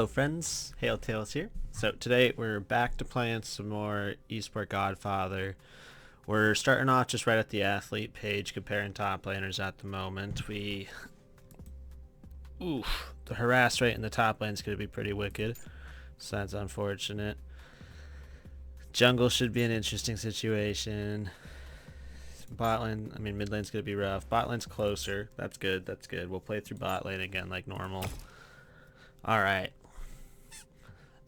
Hello friends, Hail Tales here. So today we're back to playing some more Esport Godfather. We're starting off just right at the athlete page comparing top laners at the moment. The harass rate in the top lane is going to be pretty wicked, so that's unfortunate. Jungle should be an interesting situation. Bot lane, mid lane's going to be rough. Bot lane's closer, that's good, that's good. We'll play through bot lane again like normal. Alright.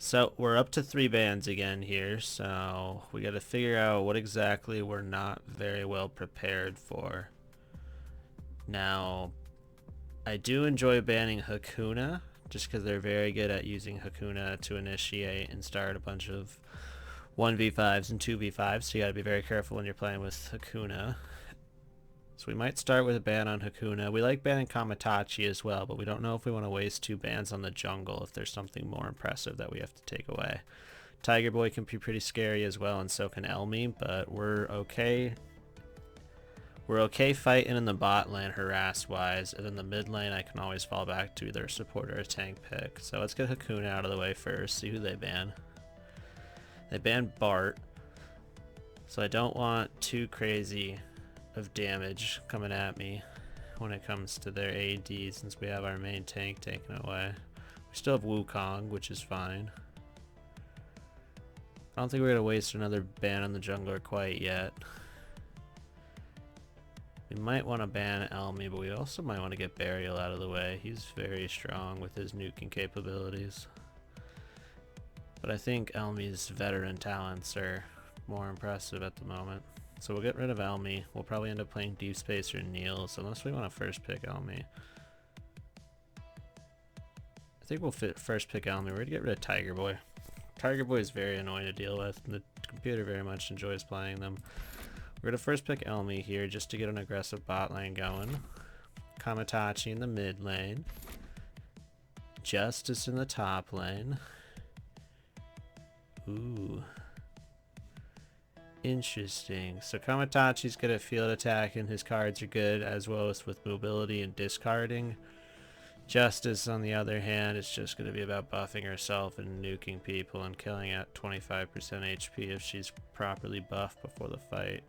So we're up to 3 bans again here, so we got to figure out what exactly we're not very well prepared for. Now, I do enjoy banning Hakuna, just because they're very good at using Hakuna to initiate and start a bunch of 1v5s and 2v5s, so you got to be very careful when you're playing with Hakuna. So we might start with a ban on Hakuna. We like banning Kamatachi as well, but we don't know if we want to waste 2 bans on the jungle if there's something more impressive that we have to take away. Tiger Boy can be pretty scary as well, and so can Elmi, but we're okay. We're okay fighting in the bot lane harass-wise, and in the mid lane I can always fall back to either a support or a tank pick. So let's get Hakuna out of the way first, see who they ban. They ban Bart, so I don't want too crazy of damage coming at me when it comes to their AD, since we have our main tank taken away. We still have Wukong, which is fine. I don't think we're gonna waste another ban on the jungler quite yet. We might want to ban Elmi, but we also might want to get Burial out of the way. He's very strong with his nuking capabilities. But I think Elmi's veteran talents are more impressive at the moment. So we'll get rid of Elmi. We'll probably end up playing Deep Space or Niels, unless we want to first pick Elmi. I think we'll first pick Elmi. We're going to get rid of Tiger Boy. Tiger Boy is very annoying to deal with, and the computer very much enjoys playing them. We're going to first pick Elmi here, just to get an aggressive bot lane going. Kamatachi in the mid lane. Justice in the top lane. Ooh. Interesting. So Kamatachi's good at field attack and his cards are good, as well as with mobility and discarding. Justice, on the other hand, is just going to be about buffing herself and nuking people and killing at 25% HP if she's properly buffed before the fight.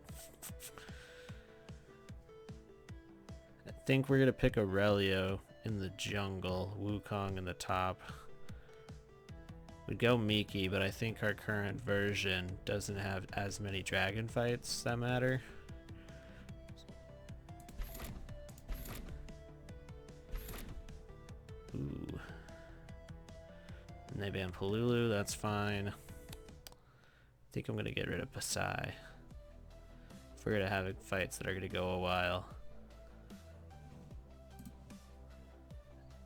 I think we're going to pick Aurelio in the jungle, Wukong in the top. We'd go Miki, but I think our current version doesn't have as many dragon fights that matter. Ooh. And they ban Palulu, that's fine. I think I'm going to get rid of Pasai. If we're going to have fights that are going to go a while.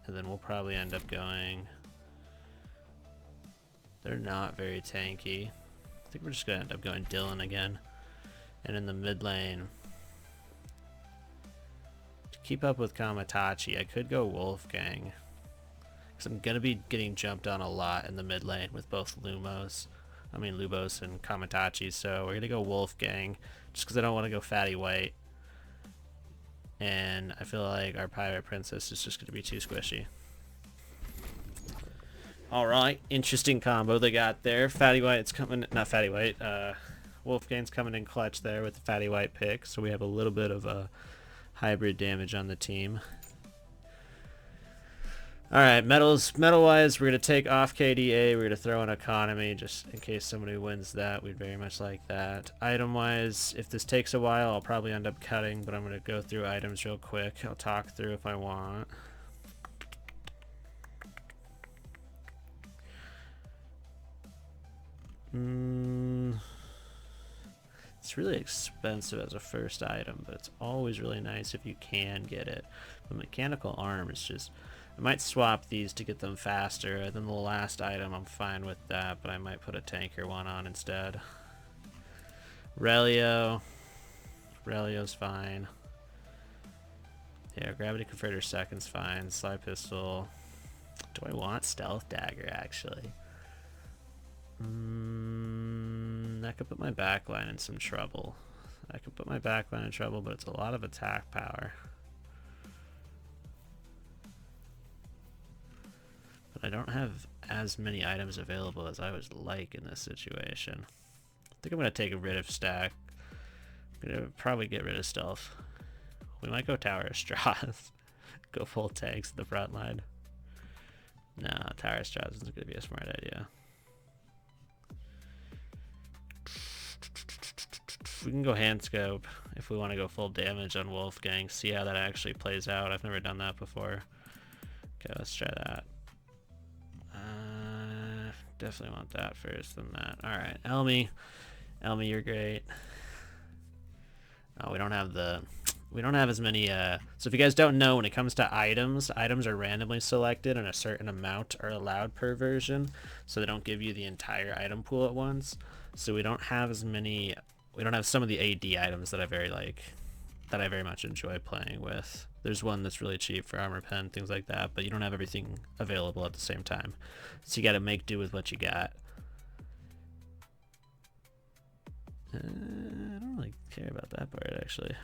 And then we'll probably end up going... They're not very tanky. I think we're just going to end up going Dylan again. And in the mid lane, to keep up with Kamatachi, I could go Wolfgang. Because I'm going to be getting jumped on a lot in the mid lane with both Lubos and Kamatachi. So we're going to go Wolfgang, just because I don't want to go Fatty White. And I feel like our Pirate Princess is just going to be too squishy. Alright, interesting combo they got there. Fatty White's coming, not Fatty White, Wolfgang's coming in clutch there with the Fatty White pick, so we have a little bit of a hybrid damage on the team. Alright, metal-wise, we're going to take off KDA, we're going to throw in Economy, just in case somebody wins that, we'd very much like that. Item-wise, if this takes a while, I'll probably end up cutting, but I'm going to go through items real quick. I'll talk through if I want. It's really expensive as a first item, but it's always really nice if you can get it. But mechanical arm is just... I might swap these to get them faster, and then the last item I'm fine with that, but I might put a tanker one on instead. Relio's fine. Yeah, gravity converter second's fine. Slide pistol. Do I want stealth dagger actually? That could put my backline in some trouble. But it's a lot of attack power. But I don't have as many items available as I would like in this situation. I think I'm going to take rid of stack. I'm going to probably get rid of stealth. We might go Tower of Straws. Go full tanks at the front line. No, Tower of Straws isn't going to be a smart idea. We can go hand scope if we want to go full damage on Wolfgang. See how that actually plays out. I've never done that before. Okay, let's try that. Definitely want that first, then that. Alright, Elmi. Elmi, you're great. Oh, we don't have as many, so if you guys don't know, when it comes to items are randomly selected and a certain amount are allowed per version, so they don't give you the entire item pool at once. So we don't have as many, we don't have some of the AD items that I very much enjoy playing with. There's one that's really cheap for armor pen, things like that, but you don't have everything available at the same time. So you gotta make do with what you got. I don't really care about that part, actually.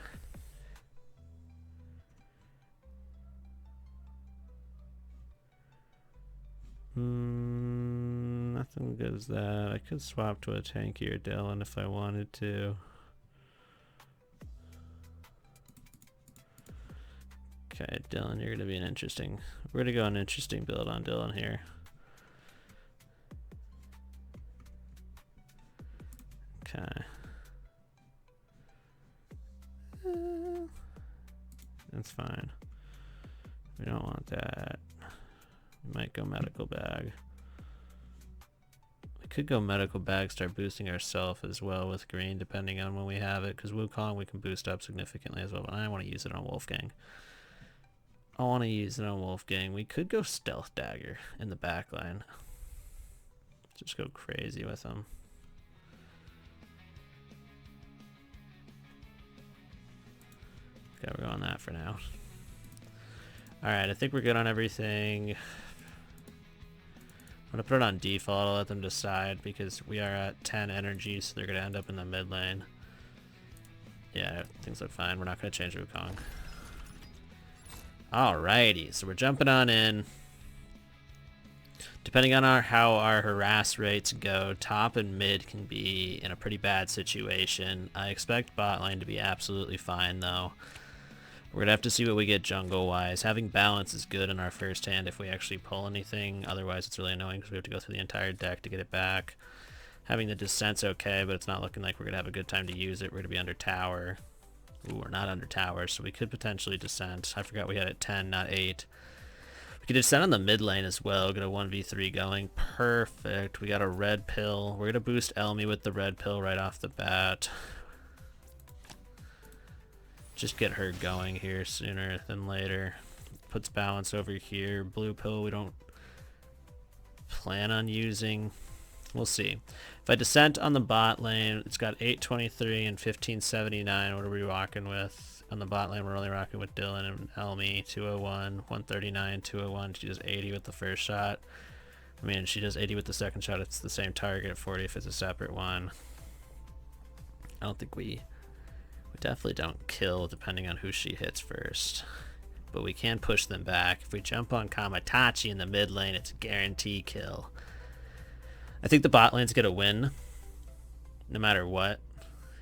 Nothing good as that. I could swap to a tankier Dylan if I wanted to. Okay, Dylan, you're gonna be an interesting. We're gonna go an interesting build on Dylan here. Okay. That's fine. We don't want that. We might go medical bag. We could go medical bag, start boosting ourselves as well with green, depending on when we have it, because Wukong we can boost up significantly as well, but I want to use it on Wolfgang. We could go stealth dagger in the back line. Just go crazy with them. Okay, we're going that for now. Alright, I think we're good on everything. I'm going to put it on default. I'll let them decide because we are at 10 energy, so they're going to end up in the mid lane. Yeah, things look fine. We're not going to change Wukong. Alrighty, so we're jumping on in. Depending on how our harass rates go, top and mid can be in a pretty bad situation. I expect bot lane to be absolutely fine, though. We're going to have to see what we get jungle-wise. Having balance is good in our first hand if we actually pull anything. Otherwise, it's really annoying because we have to go through the entire deck to get it back. Having the descent's okay, but it's not looking like we're going to have a good time to use it. We're going to be under tower. Ooh, we're not under tower, so we could potentially descent. I forgot we had it 10, not 8. We could descend on the mid lane as well. Get a 1v3 going. Perfect. We got a red pill. We're going to boost Elmi with the red pill right off the bat. Just get her going here sooner than later. Puts balance over here. Blue pill we don't plan on using. We'll see. If I descent on the bot lane, it's got 823 and 1579. What are we rocking with? On the bot lane, we're only rocking with Dylan and Elmi. 201, 139, 201. She does 80 with the first shot. I mean, she does 80 with the second shot. It's the same target at 40 if it's a separate one. I don't think we definitely don't kill depending on who she hits first. But we can push them back. If we jump on Kamatachi in the mid lane, it's a guarantee kill. I think the bot lane's going to win no matter what.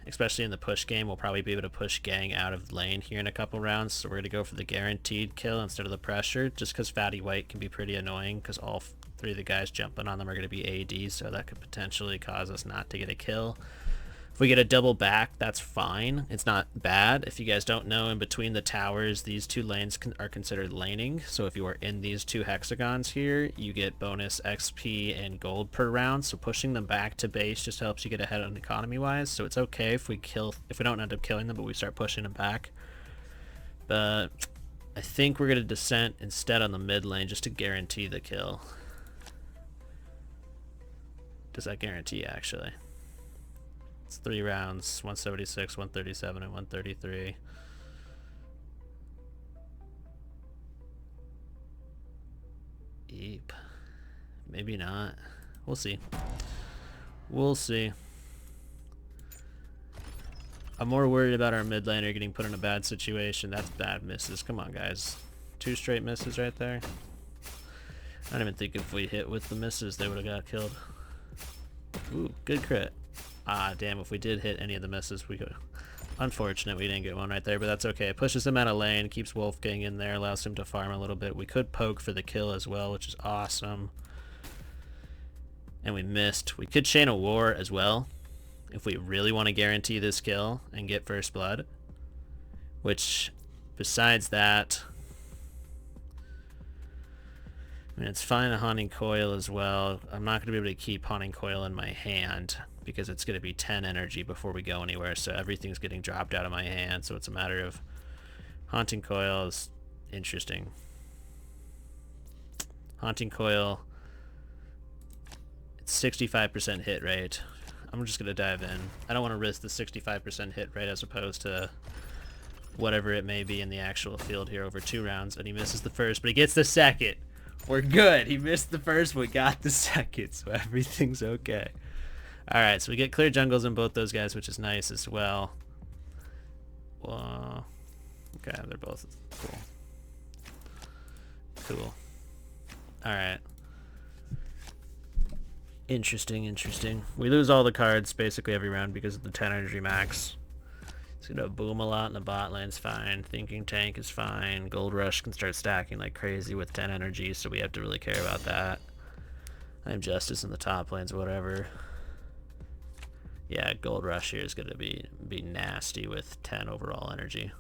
Especially in the push game, we'll probably be able to push gang out of lane here in a couple rounds. So we're going to go for the guaranteed kill instead of the pressure. Just because Fatty White can be pretty annoying because all three of the guys jumping on them are going to be AD. So that could potentially cause us not to get a kill. If we get a double back, that's fine. It's not bad. If you guys don't know, in between the towers, these two lanes are considered laning. So if you are in these two hexagons here, you get bonus XP and gold per round. So pushing them back to base just helps you get ahead on economy-wise. So it's okay if we don't end up killing them, but we start pushing them back. But I think we're going to descent instead on the mid lane just to guarantee the kill. Does that guarantee, actually? It's 3 rounds, 176, 137, and 133. Eep. Maybe not. We'll see. We'll see. I'm more worried about our mid laner getting put in a bad situation. That's bad misses. Come on, guys. 2 straight misses right there. I don't even think if we hit with the misses, they would have got killed. Ooh, good crit. Ah, damn, if we did hit any of the misses, we could... Unfortunate we didn't get one right there, but that's okay. It pushes him out of lane, keeps Wolfgang in there, allows him to farm a little bit. We could poke for the kill as well, which is awesome. And we missed. We could chain a war as well, if we really want to guarantee this kill and get first blood. Which, besides that... I mean, it's fine a Haunting Coil as well. I'm not going to be able to keep Haunting Coil in my hand because it's going to be 10 energy before we go anywhere, so everything's getting dropped out of my hand, so it's a matter of... Haunting Coil is interesting. Haunting Coil, it's 65% hit rate. I'm just going to dive in. I don't want to risk the 65% hit rate as opposed to whatever it may be in the actual field here over 2 rounds, and he misses the first, but he gets the second. We're good. He missed the first, we got the second, so everything's okay. Alright, so we get clear jungles in both those guys, which is nice as well. Well, okay, they're both cool. Cool. Alright. Interesting, interesting. We lose all the cards basically every round because of the 10 energy max. It's gonna boom a lot in the bot lane's fine. Thinking Tank is fine. Gold Rush can start stacking like crazy with 10 energy, so we have to really care about that. I'm Justice in the top lanes, whatever. Yeah, Gold Rush here is gonna be nasty with 10 overall energy.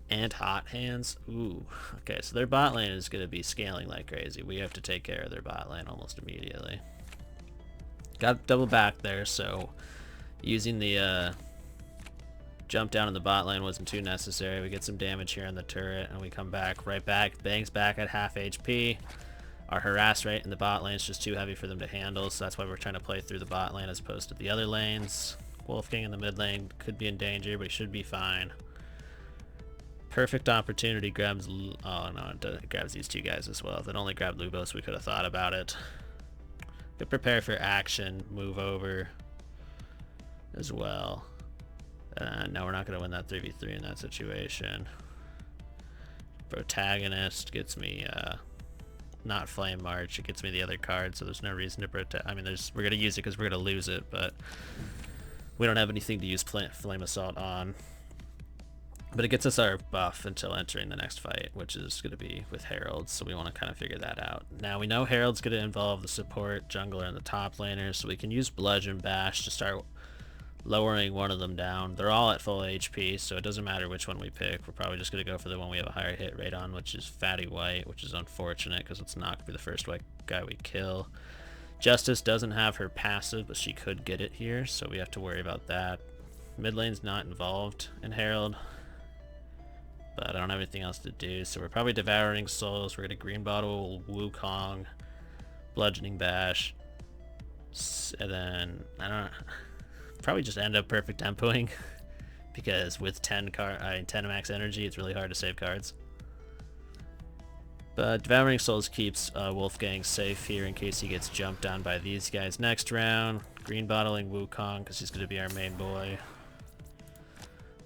And Hot Hands. Ooh. Okay, so their bot lane is gonna be scaling like crazy. We have to take care of their bot lane almost immediately. Got double back there, so using the jump down in the bot lane wasn't too necessary. We get some damage here on the turret, and we come back right back. Bang's back at half HP. Our harass rate in the bot lane is just too heavy for them to handle, so that's why we're trying to play through the bot lane as opposed to the other lanes. Wolfgang in the mid lane could be in danger, but he should be fine. Perfect opportunity grabs... Oh, no, it grabs these 2 guys as well. If it only grabbed Lubos, we could have thought about it. Could prepare for action, move over as well. No, we're not going to win that 3v3 in that situation. Protagonist gets me, not Flame March, it gets me the other card, so there's no reason to protect. I mean, we're going to use it because we're going to lose it, but we don't have anything to use Flame Assault on. But it gets us our buff until entering the next fight, which is going to be with Herald, so we want to kind of figure that out. Now, we know Herald's going to involve the support, jungler, and the top laner, so we can use Bludgeon Bash to start lowering one of them down. They're all at full HP, so it doesn't matter which one we pick. We're probably just going to go for the one we have a higher hit rate on, which is Fatty White, which is unfortunate because it's not going to be the first white guy we kill. Justice doesn't have her passive, but she could get it here, so we have to worry about that. Mid lane's not involved in Herald, but I don't have anything else to do, so we're probably Devouring Souls. We're going to Green Bottle, Wukong, Bludgeoning Bash, and then, I don't know, probably just end up perfect tempoing because with 10 max energy, it's really hard to save cards. But Devouring Souls keeps Wolfgang safe here in case he gets jumped on by these guys next round. Green Bottling Wukong because he's going to be our main boy.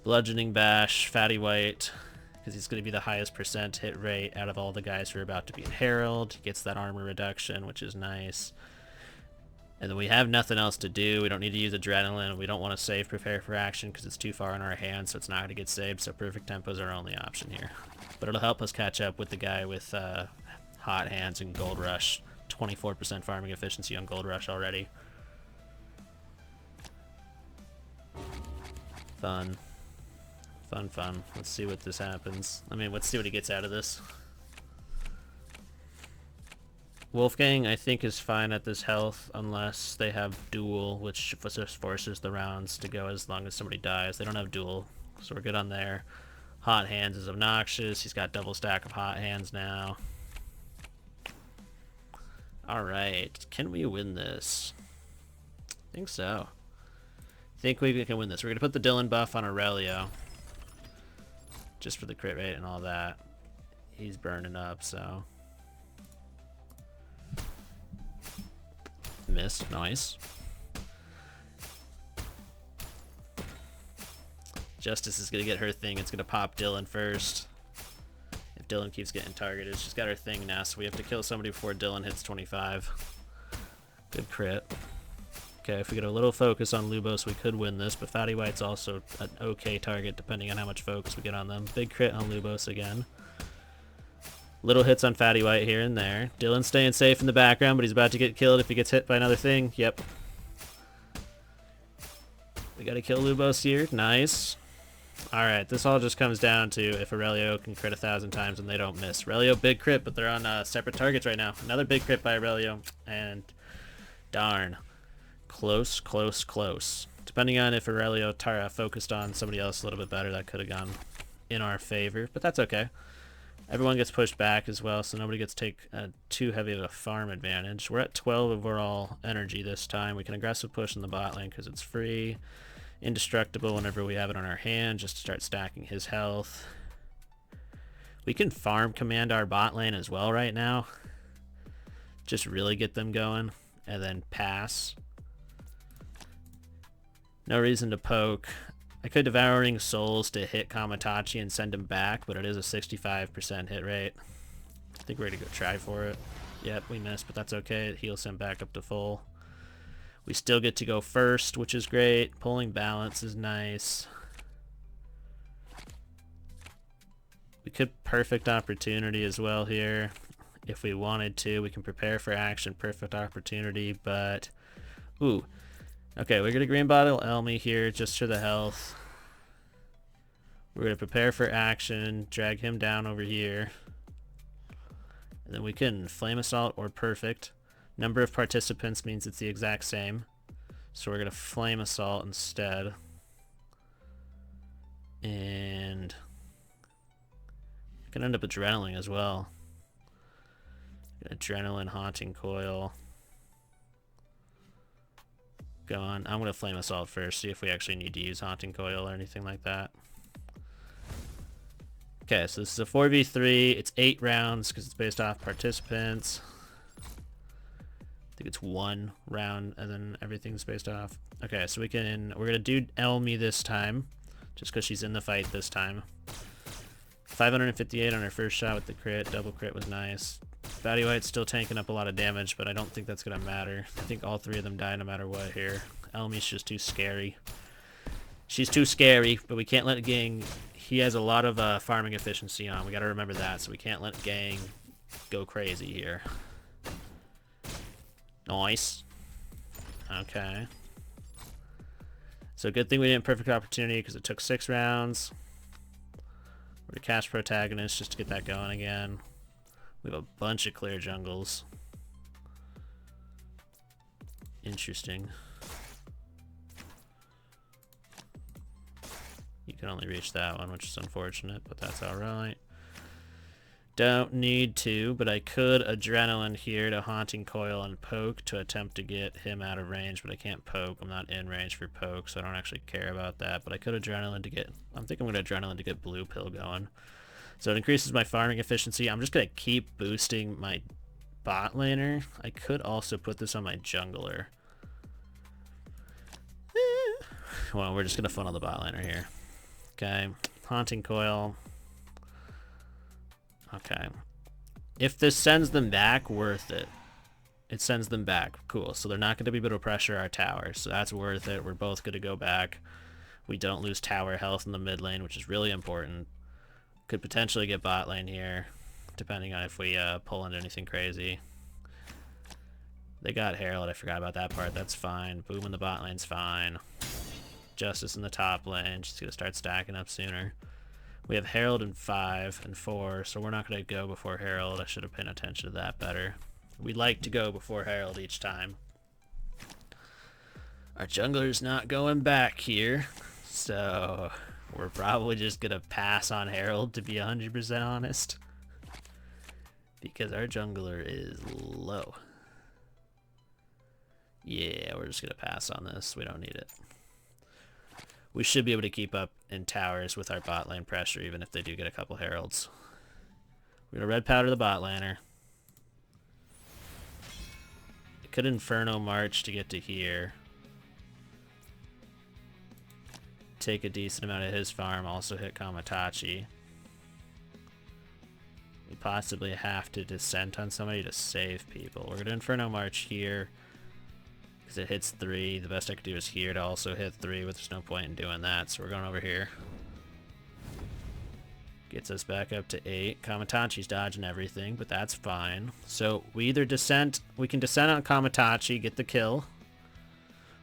Bludgeoning Bash, Fatty White, because he's going to be the highest percent hit rate out of all the guys who are about to be in Herald. He gets that armor reduction, which is nice. And then we have nothing else to do. We don't need to use Adrenaline. We don't want to save Prepare for Action because it's too far in our hands, so it's not going to get saved. So Perfect Tempo is our only option here. But it'll help us catch up with the guy with Hot Hands and Gold Rush. 24% farming efficiency on Gold Rush already. Fun. Fun, fun. Let's see what this happens. I mean, let's see what he gets out of this. Wolfgang, I think, is fine at this health unless they have duel, which just forces the rounds to go as long as somebody dies. They don't have duel, so we're good on there. Hot Hands is obnoxious. He's got double stack of Hot Hands now. Alright, can we win this? I think so. I think we can win this. We're going to put the Dylan buff on Aurelio. Just for the crit rate and all that. He's burning up, so... Missed, nice. Justice is gonna get her thing. It's gonna pop Dylan first. If Dylan keeps getting targeted. She's got her thing now, so we have to kill somebody before Dylan hits 25. Good crit. Okay, if we get a little focus on Lubos, we could win this, but Fatty White's also an okay target depending on how much focus we get on them. Big crit on Lubos again. Little hits on Fatty White here and there. Dylan's staying safe in the background, but he's about to get killed if he gets hit by another thing. Yep. We gotta kill Lubos here. Nice. Alright, this all just comes down to if Aurelio can crit 1,000 times and they don't miss. Aurelio, big crit, but they're on separate targets right now. Another big crit by Aurelio, and darn. Close, close, close. Depending on if Aurelio focused on somebody else a little bit better, that could have gone in our favor, but that's okay. Everyone gets pushed back as well, so nobody gets to take too heavy of a farm advantage. We're at 12 overall energy this time. We can aggressive push in the bot lane because it's free. Indestructible whenever we have it on our hand, just to start stacking his health. We can farm command our bot lane as well right now. Just really get them going, and then pass. No reason to poke. I could Devouring Souls to hit Kamatachi and send him back, but it is a 65% hit rate. I think we're going to go try for it. Yep, we missed, but that's okay. It heals him back up to full. We still get to go first, which is great. Pulling balance is nice. We could perfect opportunity as well here. If we wanted to, we can prepare for action, perfect opportunity, but... Ooh. Okay, we're going to green bottle Elmi here just for the health. We're going to prepare for action, drag him down over here. And then we can Flame Assault or Perfect. Number of participants means it's the exact same. So we're going to Flame Assault instead. And we can end up Adrenaline as well. Adrenaline, Haunting Coil. Go on. I'm going to Flame Assault first, see if we actually need to use Haunting Coil or anything like that. Okay, so this is a 4v3. It's 8 rounds because it's based off participants. I think it's 1 round and then everything's based off. Okay, so we're going to do Elmi this time, just because she's in the fight this time. 558 on her first shot with the crit. Double crit was nice. Fatty White's still tanking up a lot of damage, but I don't think that's going to matter. I think all 3 of them die no matter what here. Elmi's just too scary. She's too scary, but we can't let Gang... He has a lot of farming efficiency on. We got to remember that, so we can't let Gang go crazy here. Nice. Okay. So good thing we didn't perfect opportunity because it took 6 rounds. We're to cast Protagonist just to get that going again. We have a bunch of clear jungles. Interesting. You can only reach that one, which is unfortunate, but that's alright. Don't need to, but I could Adrenaline here to Haunting Coil and Poke to attempt to get him out of range, but I can't poke. I'm not in range for Poke, so I don't actually care about that, but I could Adrenaline to get... I think I'm going to Adrenaline to get Blue Pill going. So it increases my farming efficiency. I'm just going to keep boosting my bot laner. I could also put this on my jungler. Well, we're just going to funnel the bot laner here. Okay, Haunting Coil. Okay. If this sends them back, worth it. It sends them back. Cool. So they're not going to be able to pressure our tower. So that's worth it. We're both going to go back. We don't lose tower health in the mid lane, which is really important. Could potentially get bot lane here, depending on if we pull into anything crazy. They got Herald. I forgot about that part. That's fine. Boom in the bot lane's fine. Justice in the top lane. She's going to start stacking up sooner. We have Herald in 5 and 4, so we're not going to go before Herald. I should have paid attention to that better. We like to go before Herald each time. Our jungler's not going back here, so we're probably just going to pass on Herald, to be 100% honest. Because our jungler is low. Yeah, we're just going to pass on this. We don't need it. We should be able to keep up in towers with our bot lane pressure, even if they do get a couple heralds. We're going to red powder the bot laner. I could Inferno March to get to here. Take a decent amount of his farm, also hit Kamatachi. possibly have to descent on somebody to save people. We're going to Inferno March here because it hits 3. The best I could do is here to also hit 3, but there's no point in doing that, so we're going over here. Gets us back up to 8. Kamatachi's dodging everything, but that's fine. So we either descent, we can descent on Kamatachi, get the kill,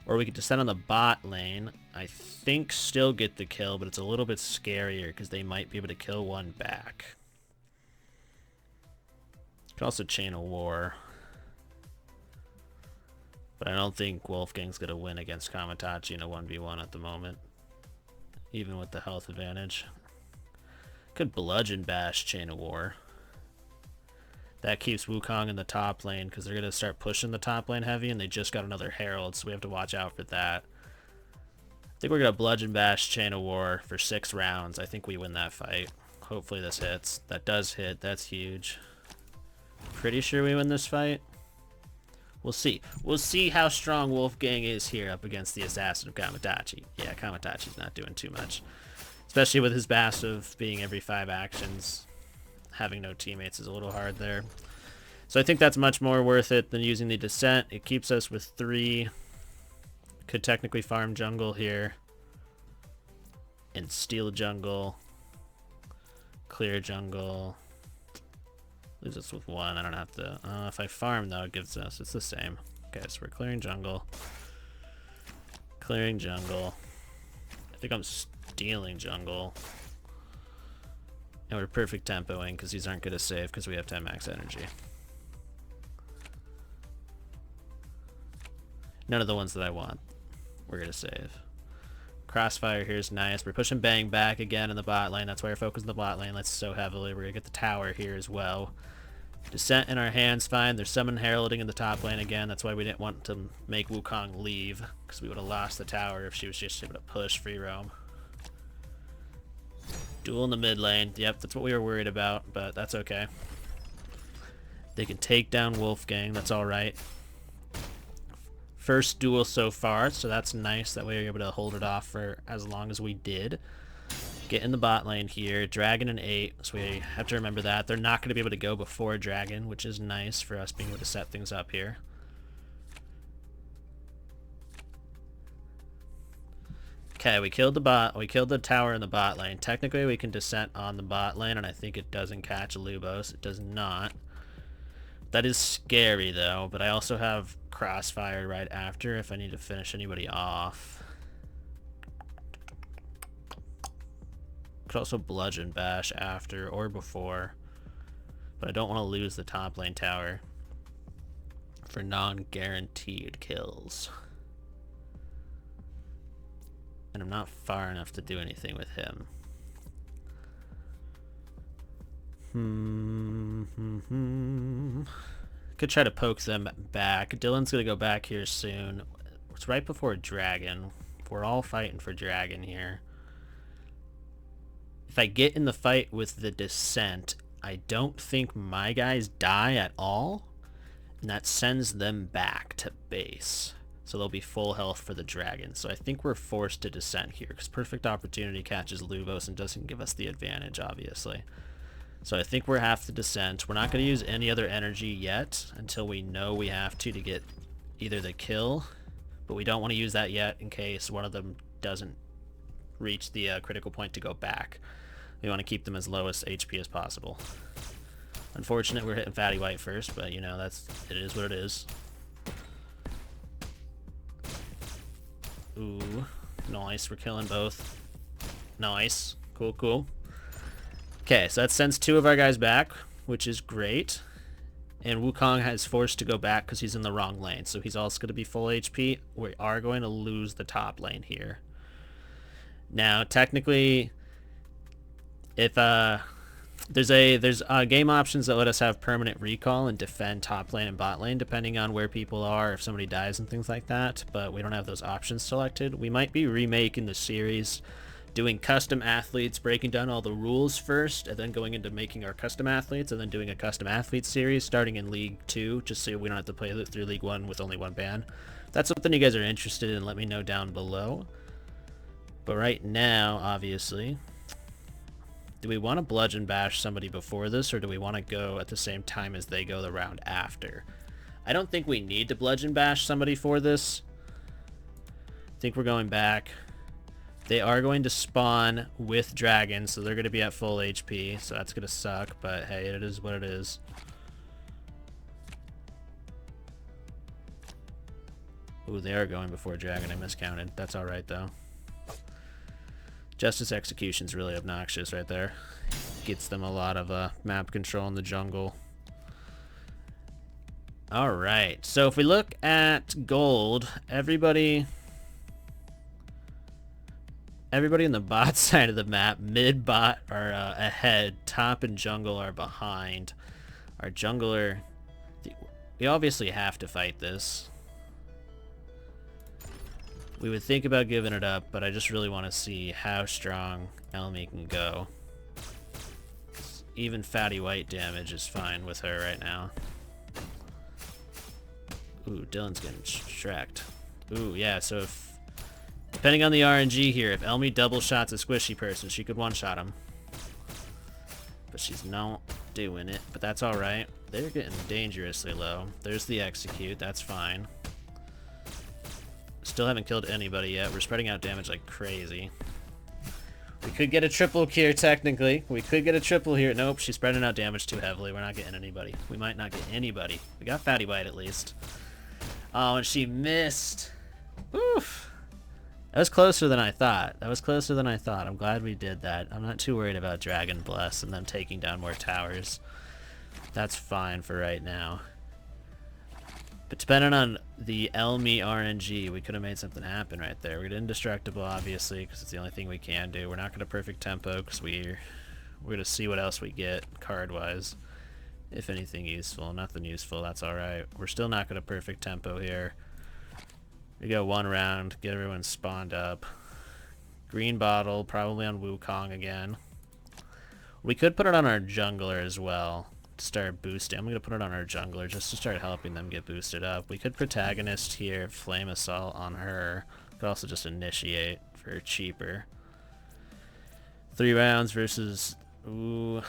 or we can descent on the bot lane. I think still get the kill, but it's a little bit scarier because they might be able to kill one back. Could also chain a war. But I don't think Wolfgang's going to win against Kamatachi in a 1v1 at the moment, even with the health advantage. Could bludgeon bash chain of war. That keeps Wukong in the top lane because they're going to start pushing the top lane heavy, and they just got another herald, so we have to watch out for that. I think we're going to bludgeon bash chain of war for 6 rounds. I think we win that fight. Hopefully this hits. That does hit. That's huge. Pretty sure we win this fight. We'll see. We'll see how strong Wolfgang is here up against the assassin of Kamatachi. Yeah, Kamatachi's not doing too much. Especially with his passive being every 5 actions. Having no teammates is a little hard there. So I think that's much more worth it than using the descent. It keeps us with 3. Could technically farm jungle here. And steal jungle. Clear jungle. Leaves us with 1. I don't have to... if I farm though, it gives us... It's the same. Okay, so we're clearing jungle. Clearing jungle. I think I'm stealing jungle. And we're perfect tempoing because these aren't going to save because we have 10 max energy. None of the ones that I want we're going to save. Crossfire here is nice. We're pushing Bang back again in the bot lane. That's why we're focusing the bot lane. Let's so heavily. We're going to get the tower here as well. Descent in our hands, fine. There's summon heralding in the top lane again. That's why we didn't want to make Wukong leave, because we would have lost the tower if she was just able to push free roam. Duel in the mid lane. Yep, that's what we were worried about, but that's okay. They can take down Wolfgang. That's all right. First duel so far, so that's nice that we were able to hold it off for as long as we did. Get in the bot lane here. Dragon and 8, so we have to remember that. They're not going to be able to go before Dragon, which is nice for us being able to set things up here. Okay, we killed the tower in the bot lane. Technically, we can descent on the bot lane, and I think it doesn't catch Lubos. It does not. That is scary, though, but I also have Crossfire right after if I need to finish anybody off. Could also bludgeon bash after or before, but I don't want to lose the top lane tower for non-guaranteed kills. And I'm not far enough to do anything with him. Could try to poke them back. Dylan's gonna go back here soon. It's right before Dragon. We're all fighting for Dragon here. If I get in the fight with the descent, I don't think my guys die at all, and that sends them back to base. So they'll be full health for the Dragon. So I think we're forced to descent here, because Perfect Opportunity catches Luvos and doesn't give us the advantage, obviously. So I think we have to descent. We're not going to use any other energy yet until we know we have to get either the kill, but we don't want to use that yet in case one of them doesn't reach the critical point to go back. We want to keep them as low as HP as possible. Unfortunate we're hitting Fatty White first, but you know, it is what it is. Ooh, nice. We're killing both. Nice. Cool, cool. Okay, so that sends 2 of our guys back, which is great. And Wukong is forced to go back because he's in the wrong lane, so he's also going to be full HP. We are going to lose the top lane here. Now, technically, if there's game options that let us have permanent recall and defend top lane and bot lane depending on where people are, if somebody dies and things like that, but we don't have those options selected. We might be remaking the series, doing custom athletes, breaking down all the rules first, and then going into making our custom athletes, and then doing a custom athletes series starting in League 2, just so we don't have to play through League 1 with only 1 ban. If that's something you guys are interested in, let me know down below. But right now, obviously, Do we want to bludgeon bash somebody before this, or do we want to go at the same time as they go the round after? I don't think we need to bludgeon bash somebody for this. I think we're going back. They are going to spawn with dragons, so they're going to be at full HP, so that's going to suck, but hey, it is what it is. Ooh, they are going before dragon. I miscounted. That's alright, though. Justice Execution's really obnoxious right there. Gets them a lot of map control in the jungle. Alright, so if we look at gold, everybody in the bot side of the map, mid bot are ahead, top and jungle are behind. Our jungler, we obviously have to fight this. We would think about giving it up, but I just really want to see how strong Elmi can go. Even fatty white damage is fine with her right now. Ooh, Dylan's getting stracked. Ooh, yeah, so if... Depending on the RNG here, if Elmi double shots a squishy person, she could one-shot him. But she's not doing it, but that's alright. They're getting dangerously low. There's the execute, that's fine. Still haven't killed anybody yet. We're spreading out damage like crazy. We could get a triple here, technically. We could get a triple here. Nope, she's spreading out damage too heavily. We're not getting anybody. We might not get anybody. We got Fatty White at least. Oh, and she missed. Oof. That was closer than I thought. That was closer than I thought. I'm glad we did that. I'm not too worried about Dragon Bless and them taking down more towers. That's fine for right now. But depending on the Elmi RNG, we could have made something happen right there. We get indestructible, obviously, because it's the only thing we can do. We're not going to perfect tempo because we're going to see what else we get card-wise. If anything useful. Nothing useful, that's alright. We're still not going to perfect tempo here. We go one round, get everyone spawned up. Green bottle, probably on Wukong again. We could put it on our jungler as well. Start boosting. I'm going to put it on our jungler just to start helping them get boosted up. We could protagonist here, flame assault on her. Could also just initiate for cheaper. 3 rounds versus... Ooh,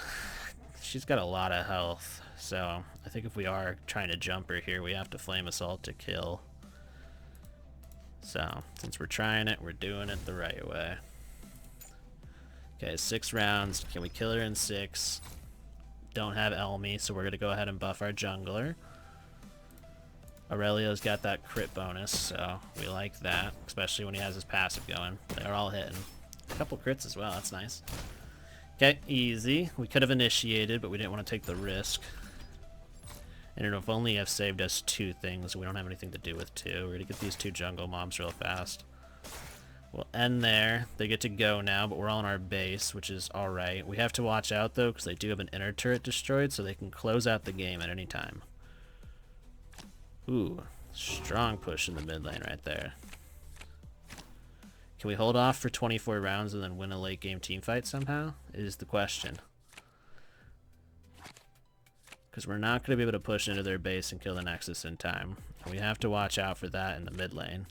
she's got a lot of health. So I think if we are trying to jump her here, we have to flame assault to kill. So since we're trying it, we're doing it the right way. Okay, 6 rounds. Can we kill her in 6? Don't have Elmi, so we're going to go ahead and buff our jungler. Aurelio's got that crit bonus, so we like that, especially when he has his passive going. They're all hitting. A couple crits as well, that's nice. Okay, easy. We could have initiated, but we didn't want to take the risk. And it would only have saved us 2 things. We don't have anything to do with 2. We're going to get these 2 jungle mobs real fast. We'll end there. They get to go now, but we're all in our base, which is alright. We have to watch out, though, because they do have an inner turret destroyed, so they can close out the game at any time. Ooh, strong push in the mid lane right there. Can we hold off for 24 rounds and then win a late game team fight somehow? Is the question. Because we're not going to be able to push into their base and kill the Nexus in time. We have to watch out for that in the mid lane.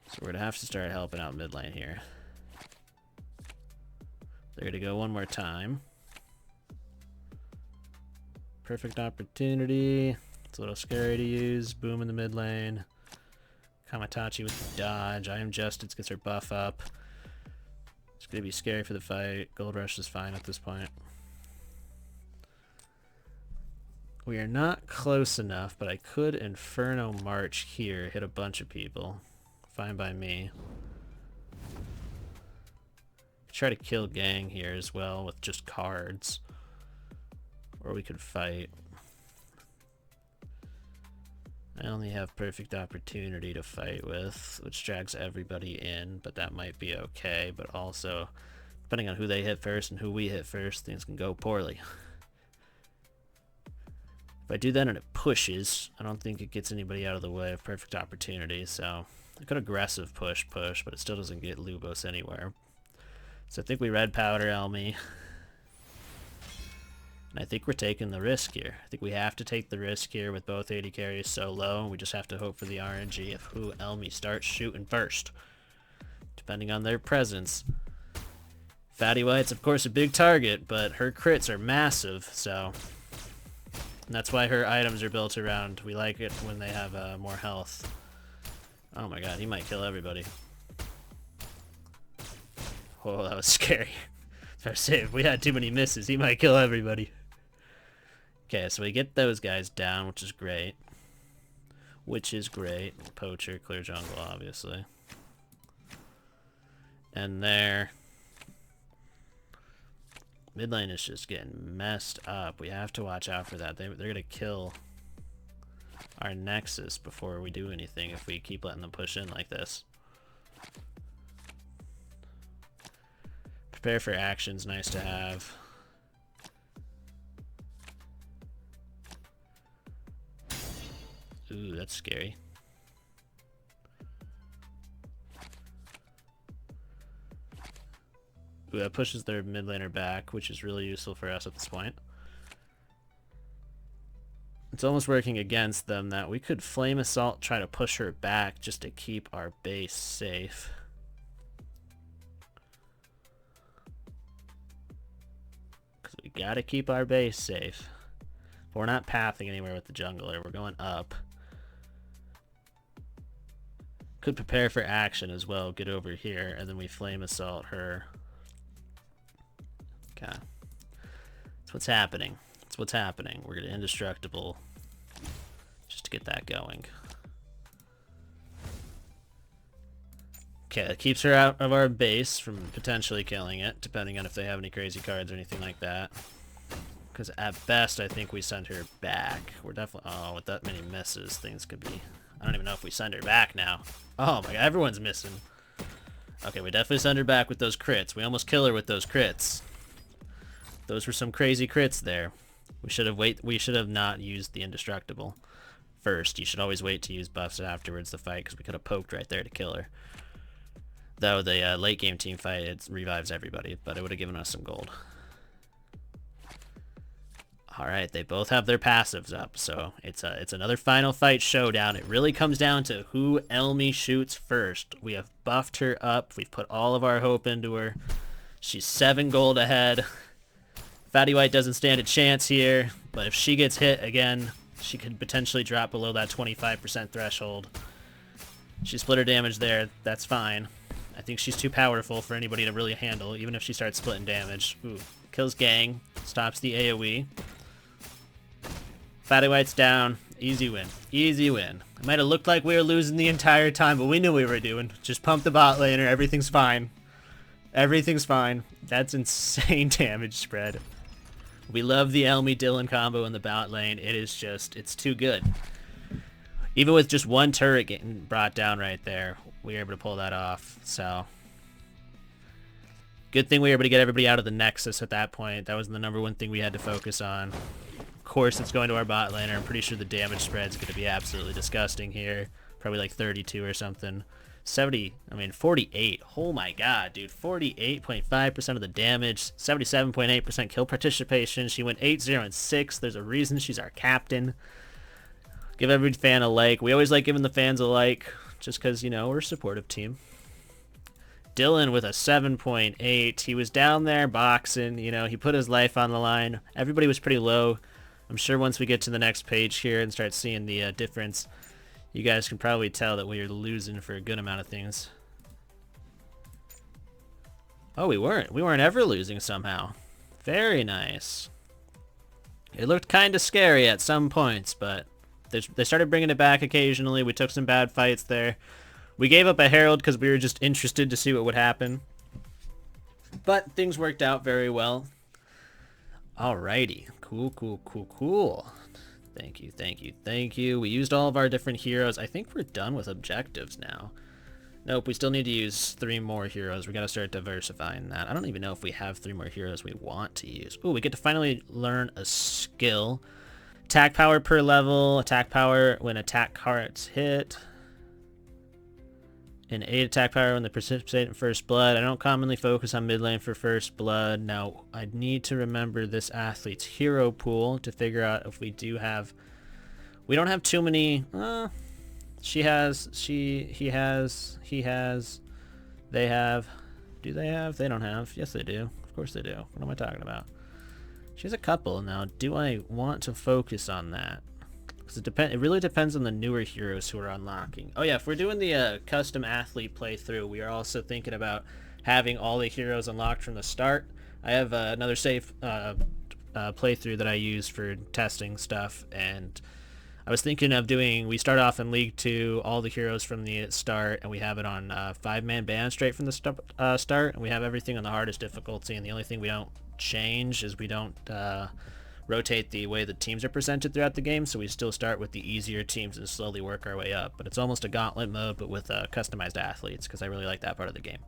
So we're going to have to start helping out mid lane here. They're going to go one more time. Perfect opportunity. It's a little scary to use. Boom in the mid lane. Kamatachi with the dodge. I am Justice gets her buff up. It's going to be scary for the fight. Gold Rush is fine at this point. We are not close enough, but I could Inferno March here, hit a bunch of people. Fine by me. Try to kill gang here as well with just cards. Or we could fight. I only have perfect opportunity to fight with, which drags everybody in, but that might be okay. But also, depending on who they hit first and who we hit first, things can go poorly. If I do that and it pushes, I don't think it gets anybody out of the way of perfect opportunity, so I could aggressive push, but it still doesn't get Lubos anywhere. So I think we red powder Elmi. And I think we're taking the risk here. I think we have to take the risk here with both AD carries so low. We just have to hope for the RNG of who Elmi starts shooting first. Depending on their presence. Fatty White's, of course, a big target, but her crits are massive, so... And that's why her items are built around. We like it when they have more health. Oh my god, he might kill everybody. Oh, that was scary. I was saying, if we had too many misses, he might kill everybody. Okay, so we get those guys down, which is great. Poacher, clear jungle, obviously. And there. Mid lane is just getting messed up. We have to watch out for that. They're going to kill our Nexus before we do anything if we keep letting them push in like this. Prepare for action's nice to have. Ooh, that's scary. Ooh, that pushes their mid laner back, which is really useful for us at this point. It's almost working against them that we could Flame Assault, try to push her back just to keep our base safe. Because we gotta keep our base safe. But we're not pathing anywhere with the jungler, we're going up. Could prepare for action as well, get over here, and then we Flame Assault her. Okay. That's what's happening. That's what's happening. We're gonna indestructible just to get that going. Okay, that keeps her out of our base from potentially killing it, depending on if they have any crazy cards or anything like that. Because at best, I think we send her back. We're definitely... Oh, with that many misses, things could be... I don't even know if we send her back now. Oh my god, everyone's missing. Okay, we definitely send her back with those crits. We almost kill her with those crits. Those were some crazy crits there. We should have not used the indestructible first. You should always wait to use buffs afterwards to fight, because we could have poked right there to kill her. Though the late game team fight, it revives everybody, but it would have given us some gold. Alright, they both have their passives up, so it's another final fight showdown. It really comes down to who Elmi shoots first. We have buffed her up. We've put all of our hope into her. She's 7 gold ahead. Fatty White doesn't stand a chance here, but if she gets hit again, she could potentially drop below that 25% threshold. She split her damage there. That's fine. I think she's too powerful for anybody to really handle, even if she starts splitting damage. Ooh, kills Gang. Stops the AoE. Fatty White's down. Easy win. Easy win. It might have looked like we were losing the entire time, but we knew we were doing. Just pump the bot laner. Everything's fine. Everything's fine. That's insane damage spread. We love the Elmi Dylan combo in the bot lane. It is just, it's too good. Even with just one turret getting brought down right there, we were able to pull that off. So, good thing we were able to get everybody out of the Nexus at that point. That was the #1 thing we had to focus on. Of course, it's going to our bot laner. I'm pretty sure the damage spread's going to be absolutely disgusting here. Probably like 32 or something. 48. Oh my god, dude. 48.5% of the damage. 77.8% kill participation. She went 8-0-6. There's a reason she's our captain. Give every fan a like. We always like giving the fans a like, just because, you know, we're a supportive team. Dylan with a 7.8. He was down there boxing, you know, he put his life on the line. Everybody was pretty low. I'm sure once we get to the next page here and start seeing the difference, you guys can probably tell that we are losing for a good amount of things. Oh, we weren't. We weren't ever losing somehow. Very nice. It looked kind of scary at some points, but they started bringing it back occasionally. We took some bad fights there. We gave up a Herald because we were just interested to see what would happen. But things worked out very well. Alrighty. Cool. Thank you. We used all of our different heroes. I think we're done with objectives now. Nope, we still need to use 3 more heroes. We gotta start diversifying that. I don't even know if we have 3 more heroes we want to use. Ooh, we get to finally learn a skill. Attack power per level. Attack power when attack cards hit. And 8 attack power when they precipitate in first blood. I don't commonly focus on mid lane for first blood. Now, I need to remember this athlete's hero pool to figure out if we do have... We don't have too many... he has, they have... Do they have? They don't have. Yes, they do. Of course they do. What am I talking about? She has a couple now. Do I want to focus on that? Because it really depends on the newer heroes who are unlocking. Oh yeah, if we're doing the custom athlete playthrough, we are also thinking about having all the heroes unlocked from the start. I have another safe playthrough that I use for testing stuff, and I was thinking of doing, we start off in League 2, all the heroes from the start, and we have it on 5-man ban straight from the start, and we have everything on the hardest difficulty, and the only thing we don't change is we don't rotate the way the teams are presented throughout the game, so we still start with the easier teams and slowly work our way up. But it's almost a gauntlet mode, but with customized athletes, because I really like that part of the game.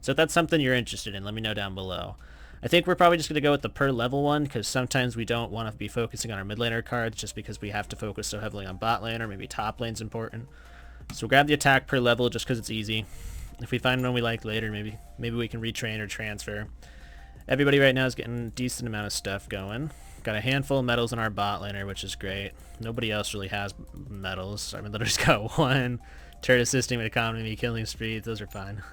So if that's something you're interested in, let me know down below. I think we're probably just going to go with the per level one, because sometimes we don't want to be focusing on our mid laner cards just because we have to focus so heavily on bot lane, or maybe top lane's important. So we'll grab the attack per level just because it's easy. If we find one we like later, maybe we can retrain or transfer. Everybody right now is getting a decent amount of stuff going. Got a handful of medals in our bot laner, which is great. Nobody else really has medals. I mean, literally just got one. Turret assisting with economy, killing speed, those are fine.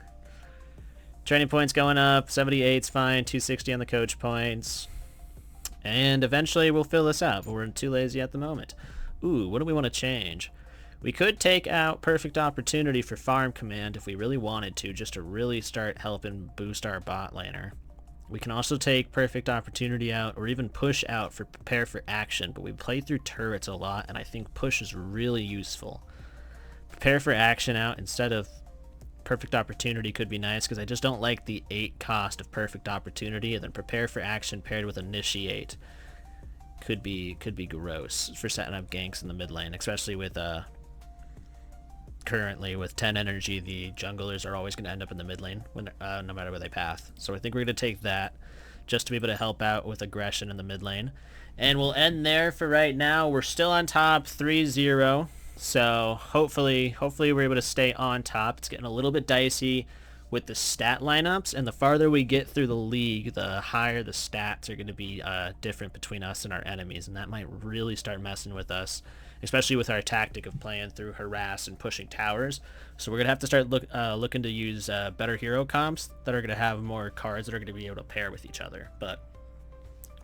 Training points going up, 78's fine, 260 on the coach points. And eventually we'll fill this out, but we're too lazy at the moment. Ooh, what do we want to change? We could take out Perfect Opportunity for Farm Command if we really wanted to, just to really start helping boost our bot laner. We can also take Perfect Opportunity out, or even Push out for Prepare for Action, but we play through turrets a lot, and I think Push is really useful. Prepare for Action out instead of Perfect Opportunity could be nice, because I just don't like the 8 cost of Perfect Opportunity, and then Prepare for Action paired with Initiate could be gross for setting up ganks in the mid lane, especially with currently with 10 energy, the junglers are always going to end up in the mid lane when no matter where they path. So I think we're going to take that just to be able to help out with aggression in the mid lane. And we'll end there for right now. We're still on top 3-0. So hopefully we're able to stay on top. It's getting a little bit dicey with the stat lineups, and the farther we get through the league, the higher the stats are going to be different between us and our enemies, and that might really start messing with us, especially with our tactic of playing through harass and pushing towers. So we're going to have to start looking to use better hero comps that are going to have more cards that are going to be able to pair with each other. But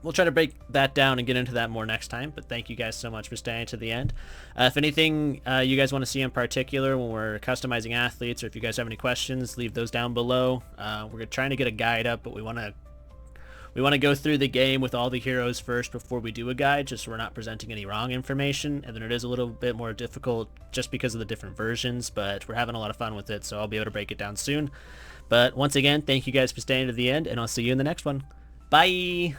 we'll try to break that down and get into that more next time, but thank you guys so much for staying to the end. If anything you guys want to see in particular when we're customizing athletes, or if you guys have any questions, leave those down below. We're trying to get a guide up, but we want to go through the game with all the heroes first before we do a guide, just so we're not presenting any wrong information. And then it is a little bit more difficult just because of the different versions, but we're having a lot of fun with it, so I'll be able to break it down soon. But once again, thank you guys for staying to the end, and I'll see you in the next one. Bye!